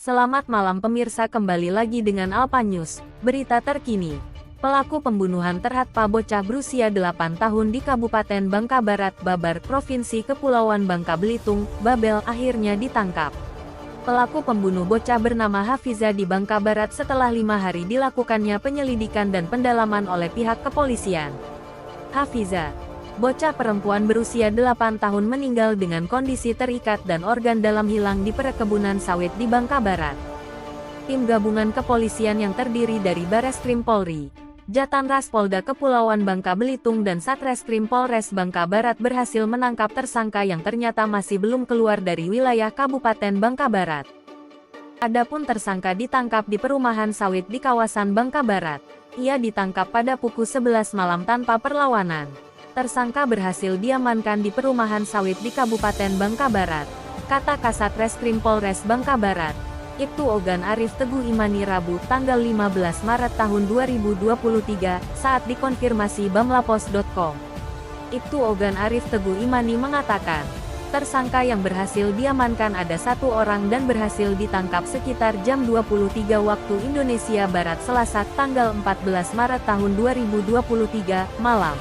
Selamat malam pemirsa, kembali lagi dengan Alpa News, berita terkini. Pelaku pembunuhan terhadap bocah berusia 8 tahun di Kabupaten Bangka Barat, Babar, Provinsi Kepulauan Bangka Belitung, Babel, akhirnya ditangkap. Pelaku pembunuh bocah bernama Hafiza di Bangka Barat setelah 5 hari dilakukannya penyelidikan dan pendalaman oleh pihak kepolisian. Hafiza, bocah perempuan berusia 8 tahun, meninggal dengan kondisi terikat dan organ dalam hilang di perkebunan sawit di Bangka Barat. Tim gabungan kepolisian yang terdiri dari Bareskrim Polri, Jatanras Polda Kepulauan Bangka Belitung dan Satreskrim Polres Bangka Barat berhasil menangkap tersangka yang ternyata masih belum keluar dari wilayah Kabupaten Bangka Barat. Adapun tersangka ditangkap di perumahan sawit di kawasan Bangka Barat. Ia ditangkap pada pukul 11 malam tanpa perlawanan. Tersangka berhasil diamankan di perumahan sawit di Kabupaten Bangka Barat, kata Kasat Reskrim Polres Bangka Barat, Ibtu Ogan Arif Teguh Imani, Rabu, tanggal 15 Maret tahun 2023, saat dikonfirmasi bamlapos.com. Ibtu Ogan Arif Teguh Imani mengatakan, tersangka yang berhasil diamankan ada 1 orang dan berhasil ditangkap sekitar jam 23 waktu Indonesia Barat Selasa, tanggal 14 Maret tahun 2023, malam.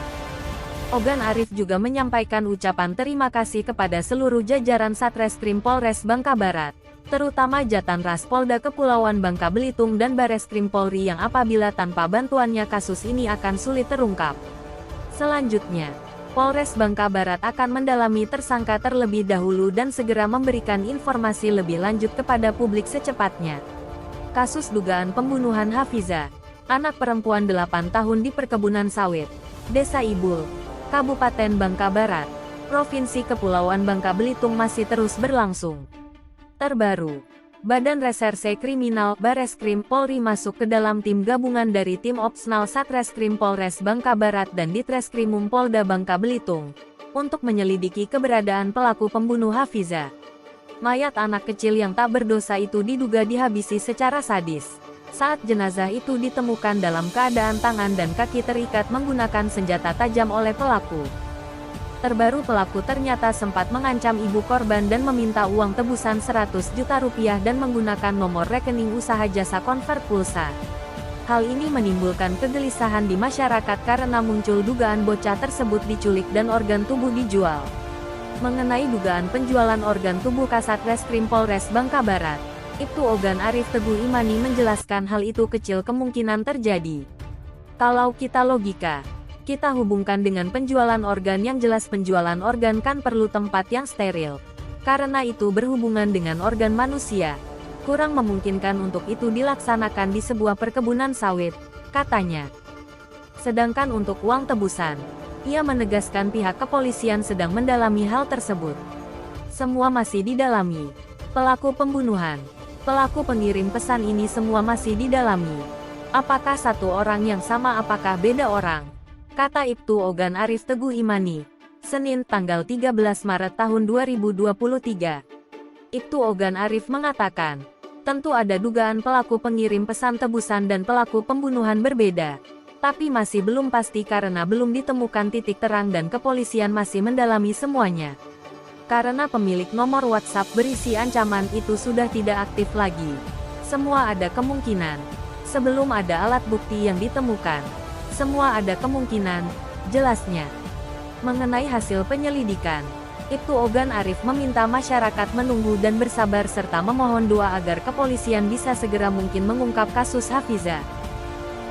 Ogan Arif juga menyampaikan ucapan terima kasih kepada seluruh jajaran Satreskrim Polres Bangka Barat, terutama Jatanras Polda Kepulauan Bangka Belitung dan Bareskrim Polri yang apabila tanpa bantuannya kasus ini akan sulit terungkap. Selanjutnya, Polres Bangka Barat akan mendalami tersangka terlebih dahulu dan segera memberikan informasi lebih lanjut kepada publik secepatnya. Kasus dugaan pembunuhan Hafiza, anak perempuan 8 tahun di perkebunan sawit, Desa Ibul, Kabupaten Bangka Barat, Provinsi Kepulauan Bangka Belitung masih terus berlangsung. Terbaru, Badan Reserse Kriminal Bareskrim Polri masuk ke dalam tim gabungan dari Tim Opsnal Satreskrim Polres Bangka Barat dan Ditreskrimum Polda Bangka Belitung untuk menyelidiki keberadaan pelaku pembunuh Hafiza. Mayat anak kecil yang tak berdosa itu diduga dihabisi secara sadis. Saat jenazah itu ditemukan dalam keadaan tangan dan kaki terikat menggunakan senjata tajam oleh pelaku. Terbaru, pelaku ternyata sempat mengancam ibu korban dan meminta uang tebusan 100 juta rupiah dan menggunakan nomor rekening usaha jasa konvert pulsa. Hal ini menimbulkan kegelisahan di masyarakat karena muncul dugaan bocah tersebut diculik dan organ tubuh dijual. Mengenai dugaan penjualan organ tubuh, Kasat Reskrim Polres Bangka Barat, Ibtu Ogan Arif Teguh Imani menjelaskan hal itu kecil kemungkinan terjadi. Kalau kita logika, kita hubungkan dengan penjualan organ, yang jelas penjualan organ kan perlu tempat yang steril. Karena itu berhubungan dengan organ manusia, kurang memungkinkan untuk itu dilaksanakan di sebuah perkebunan sawit, katanya. Sedangkan untuk uang tebusan, ia menegaskan pihak kepolisian sedang mendalami hal tersebut. Semua masih didalami. Pelaku pembunuhan, pelaku pengirim pesan ini semua masih didalami. Apakah satu orang yang sama, apakah beda orang? Kata Ibtu Ogan Arif Teguh Imani, Senin tanggal 13 Maret tahun 2023. Ibtu Ogan Arif mengatakan, tentu ada dugaan pelaku pengirim pesan tebusan dan pelaku pembunuhan berbeda. Tapi masih belum pasti karena belum ditemukan titik terang dan kepolisian masih mendalami semuanya. Karena pemilik nomor WhatsApp berisi ancaman itu sudah tidak aktif lagi. Semua ada kemungkinan. Sebelum ada alat bukti yang ditemukan, semua ada kemungkinan, jelasnya. Mengenai hasil penyelidikan, Ibtu Ogan Arif meminta masyarakat menunggu dan bersabar serta memohon doa agar kepolisian bisa segera mungkin mengungkap kasus Hafiza.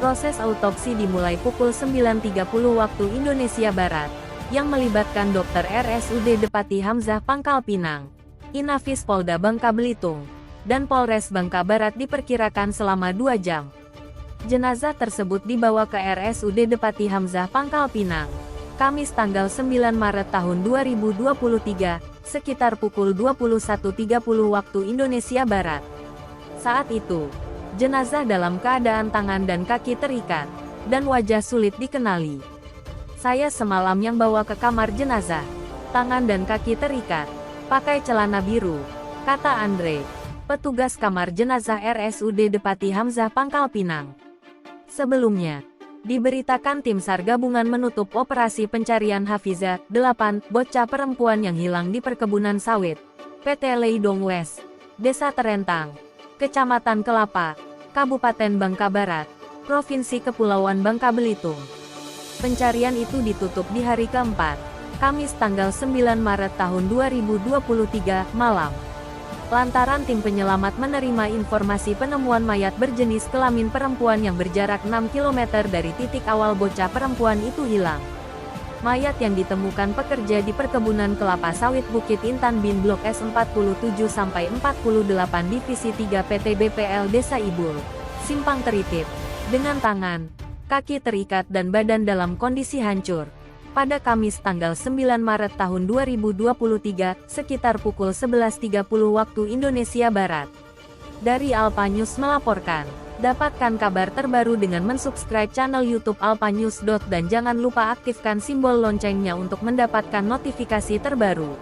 Proses autopsi dimulai pukul 9.30 waktu Indonesia Barat, yang melibatkan Dr. RSUD Depati Hamzah Pangkal Pinang, Inafis Polda Bangka Belitung, dan Polres Bangka Barat diperkirakan selama 2 jam. Jenazah tersebut dibawa ke RSUD Depati Hamzah Pangkal Pinang, Kamis tanggal 9 Maret tahun 2023, sekitar pukul 21.30 waktu Indonesia Barat. Saat itu, jenazah dalam keadaan tangan dan kaki terikat, dan wajah sulit dikenali. Saya semalam yang bawa ke kamar jenazah, tangan dan kaki terikat, pakai celana biru, kata Andre, petugas kamar jenazah RSUD Depati Hamzah Pangkal Pinang. Sebelumnya, diberitakan tim SAR gabungan menutup operasi pencarian Hafiza, 8, bocah perempuan yang hilang di perkebunan sawit, PT Leidong West, Desa Terentang, Kecamatan Kelapa, Kabupaten Bangka Barat, Provinsi Kepulauan Bangka Belitung. Pencarian itu ditutup di hari keempat, Kamis tanggal 9 Maret tahun 2023, malam. Lantaran tim penyelamat menerima informasi penemuan mayat berjenis kelamin perempuan yang berjarak 6 km dari titik awal bocah perempuan itu hilang. Mayat yang ditemukan pekerja di perkebunan kelapa sawit Bukit Intan Bin Blok S47-48 Divisi 3 PT BPL Desa Ibul, Simpang Teritip, dengan tangan, kaki terikat dan badan dalam kondisi hancur. Pada Kamis tanggal 9 Maret tahun 2023, sekitar pukul 11.30 waktu Indonesia Barat. Dari Alpa News melaporkan. Dapatkan kabar terbaru dengan mensubscribe channel YouTube Alpa News. Dan jangan lupa aktifkan simbol loncengnya untuk mendapatkan notifikasi terbaru.